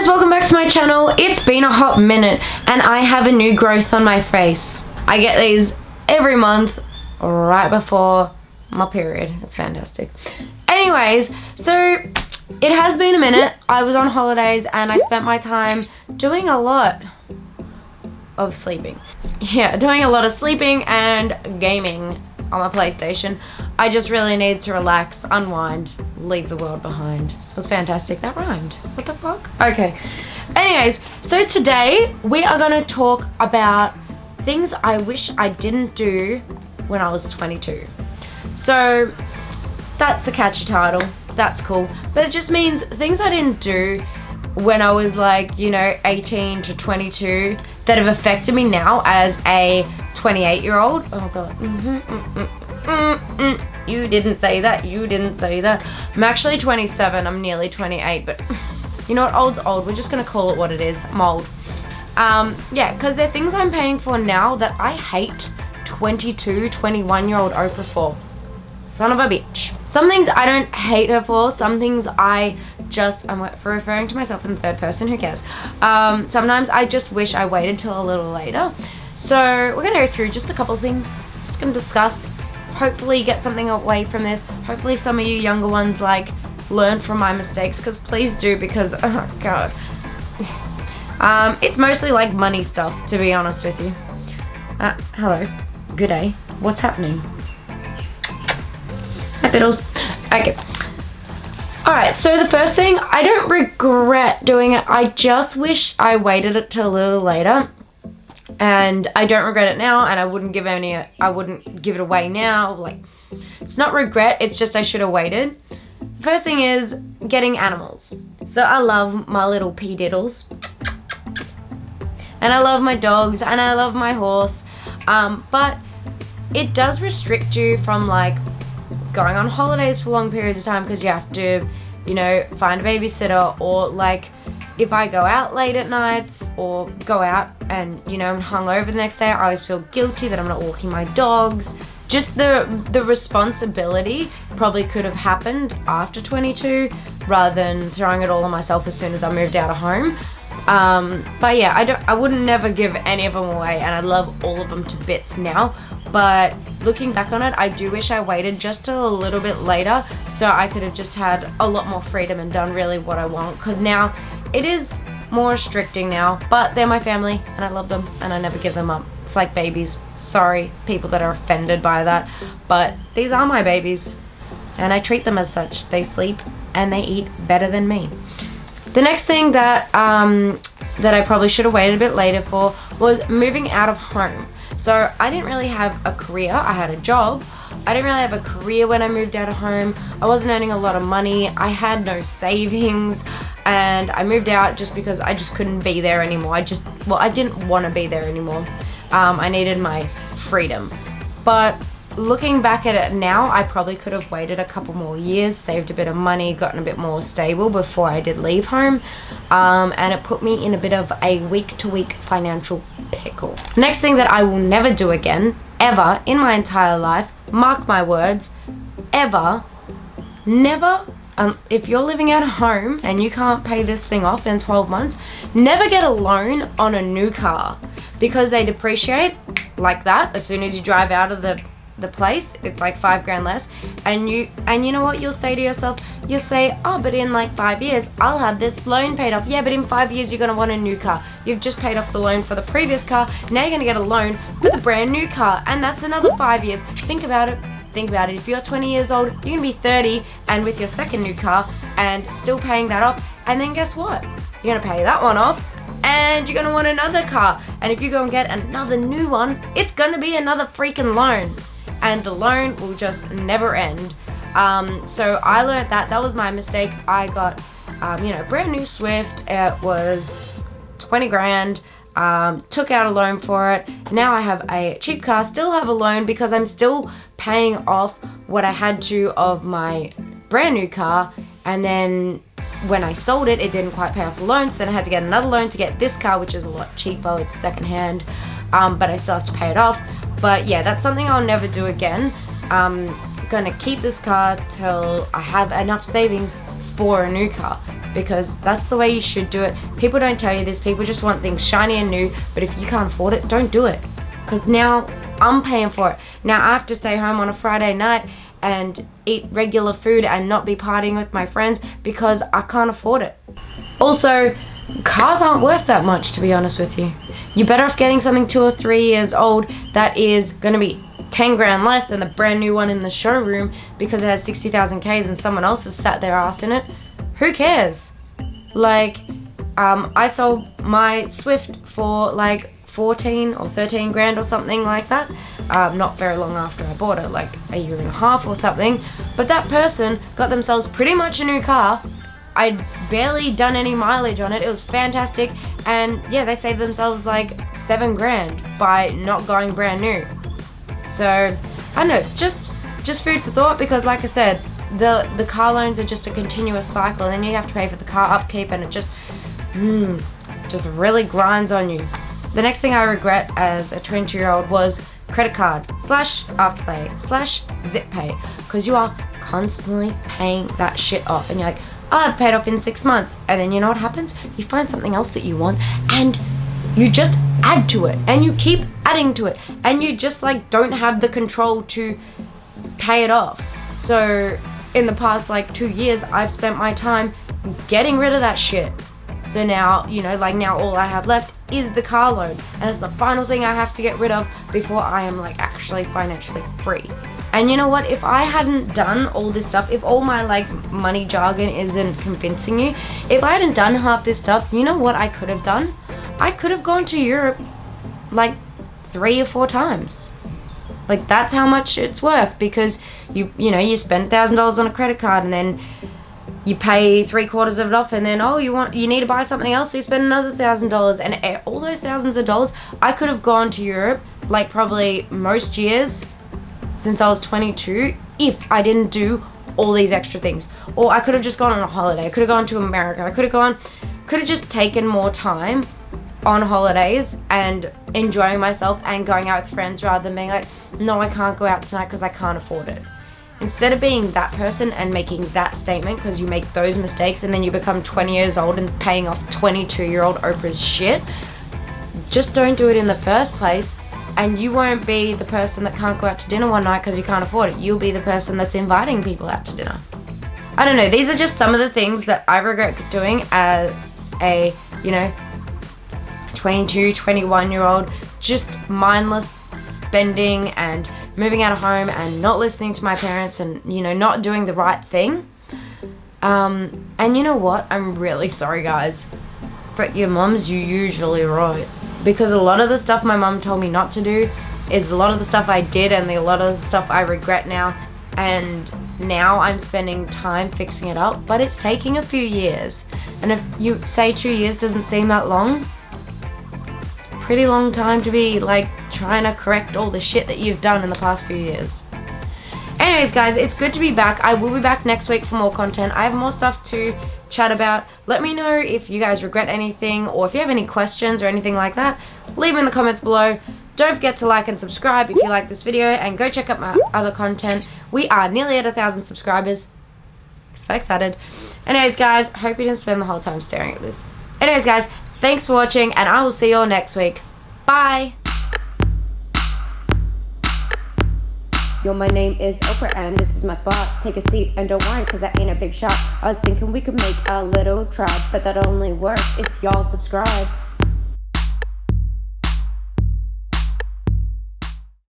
welcome back to my channel. It's been a hot minute and I have a new growth on my face. I get these every month right before my period. It's fantastic. Anyways, so it has been a minute. I was on holidays and I spent my time doing a lot of sleeping. Yeah, doing a lot of sleeping and gaming on my PlayStation. I just really needed to relax, unwind, leave the world behind. It was fantastic. That rhymed. What the fuck? Okay. Anyways, so today we are going to talk about things I wish I didn't do when I was 22. So that's the catchy title. That's cool. But it just means things I didn't do when I was like, 18 to 22 that have affected me now as a 28-year-old. Oh god. You didn't say that. You didn't say that. I'm actually 27. I'm nearly 28, but you know what? Old's old. We're just gonna call it what it is. I'm old. Yeah, because they're things I'm paying for now that I hate 22, 21-year-old Oprah for. Son of a bitch. Some things I don't hate her for. Some things I'm referring to myself in the third person. Who cares? Sometimes I just wish I waited till a little later. So we're gonna go through just a couple things. Just gonna discuss. Hopefully get something away from this. Hopefully some of you younger ones learn from my mistakes, because please do, because oh god. It's mostly money stuff, to be honest with you. Hello. Good day. What's happening? Hi Fiddles. Okay. Alright, so the first thing, I don't regret doing it. I just wish I waited it till a little later. And I don't regret it now, and I wouldn't give it away now. It's not regret, it's just I should have waited. First thing is getting animals. So I love my little pea diddles. And I love my dogs, and I love my horse. But it does restrict you from going on holidays for long periods of time, because you have to, find a babysitter, or if I go out late at nights or go out and, I'm hungover the next day, I always feel guilty that I'm not walking my dogs. Just the responsibility probably could have happened after 22 rather than throwing it all on myself as soon as I moved out of home. But yeah, I wouldn't never give any of them away, and I love all of them to bits now. But looking back on it, I do wish I waited just till a little bit later, so I could have just had a lot more freedom and done really what I want, because now it is more restricting now, but they're my family and I love them and I never give them up. It's like babies. Sorry, people that are offended by that, but these are my babies and I treat them as such. They sleep and they eat better than me. The next thing that I probably should have waited a bit later for was moving out of home. So I didn't really have a career. I had a job. I didn't really have a career when I moved out of home. I wasn't earning a lot of money. I had no savings, and I moved out just because I just couldn't be there anymore. I didn't want to be there anymore. I needed my freedom. But looking back at it now, I probably could have waited a couple more years, saved a bit of money, gotten a bit more stable before I did leave home, and it put me in a bit of a week-to-week financial pickle. Next thing that I will never do again, ever, in my entire life, mark my words, ever, never, if you're living at home and you can't pay this thing off in 12 months, never get a loan on a new car, because they depreciate like that as soon as you drive out of the place. It's like $5,000 less, and you know what you'll say to yourself? You'll say, oh, but in 5 years I'll have this loan paid off. Yeah, but in 5 years you're gonna want a new car. You've just paid off the loan for the previous car, now you're gonna get a loan for the brand new car, and that's another 5 years. Think about it. If you're 20 years old, you're gonna be 30 and with your second new car and still paying that off, and then guess what? You're gonna pay that one off and you're gonna want another car, and if you go and get another new one, it's gonna be another freaking loan, and the loan will just never end. So I learned that was my mistake. I got brand new Swift. It was 20 grand. Took out a loan for it. Now I have a cheap car, still have a loan because I'm still paying off what I had to of my brand new car, and then when I sold it, it didn't quite pay off the loan, so then I had to get another loan to get this car, which is a lot cheaper. It's secondhand, but I still have to pay it off. But yeah, that's something I'll never do again. I'm gonna keep this car till I have enough savings for a new car, because that's the way you should do it. People don't tell you this. People just want things shiny and new, but if you can't afford it, don't do it. Because now I'm paying for it. Now I have to stay home on a Friday night and eat regular food and not be partying with my friends because I can't afford it. Also, cars aren't worth that much, to be honest with you. You're better off getting something 2 or 3 years old that is going to be 10 grand less than the brand new one in the showroom because it has 60,000 Ks and someone else has sat their ass in it. Who cares? Like, I sold my Swift for like 14 or 13 grand or something like that. Not very long after I bought it, like a year and a half or something. But that person got themselves pretty much a new car. I'd barely done any mileage on it. It was fantastic. And yeah, they saved themselves like 7 grand by not going brand new. So, I don't know, just food for thought, because like I said, the car loans are just a continuous cycle, and then you have to pay for the car upkeep, and it just really grinds on you. The next thing I regret as a 22-year-old was credit card / Afterpay / Zip Pay, because you are constantly paying that shit off, and you're like, oh, I've paid off in 6 months, and then you know what happens? You find something else that you want, and you just add to it, and you keep adding to it, and you just like don't have the control to pay it off. So in the past like 2 years, I've spent my time getting rid of that shit. So now, you know, like now all I have left is the car loan, and it's the final thing I have to get rid of before I am like actually financially free. And you know what, if I hadn't done all this stuff, if all my like money jargon isn't convincing you, if I hadn't done half this stuff, you know what I could have done? I could have gone to Europe like 3 or 4 times. Like, that's how much it's worth, because you know, you spend $1,000 on a credit card, and then you pay 3/4 of it off, and then you need to buy something else, so you spend another $1,000, and all those thousands of dollars, I could have gone to Europe like probably most years since I was 22 if I didn't do all these extra things. Or I could have just gone on a holiday. I could have gone to America. I could have just taken more time on holidays and enjoying myself and going out with friends, rather than being like, no, I can't go out tonight because I can't afford it. Instead of being that person and making that statement, because you make those mistakes and then you become 20 years old and paying off 22-year-old Oprah's shit, just don't do it in the first place, and you won't be the person that can't go out to dinner one night because you can't afford it. You'll be the person that's inviting people out to dinner. I don't know, these are just some of the things that I regret doing as a, 22, 21-year-old, just mindless spending and moving out of home and not listening to my parents and, not doing the right thing. And you know what? I'm really sorry, guys, but your mom's usually right. Because a lot of the stuff my mom told me not to do is a lot of the stuff I did, and a lot of the stuff I regret now. And now I'm spending time fixing it up, but it's taking a few years. And if you say 2 years doesn't seem that long, it's a pretty long time to be like trying to correct all the shit that you've done in the past few years. Anyways, guys, it's good to be back. I will be back next week for more content. I have more stuff to chat about. Let me know if you guys regret anything, or if you have any questions or anything like that. Leave them in the comments below. Don't forget to like and subscribe if you like this video, and go check out my other content. We are nearly at 1,000 subscribers. So excited. Anyways, guys, hope you didn't spend the whole time staring at this. Anyways, guys, thanks for watching, and I will see you all next week. Bye. Yo, my name is Oprah and this is my spot. Take a seat and don't worry, cause that ain't a big shot. I was thinking we could make a little tribe, but that only works if y'all subscribe.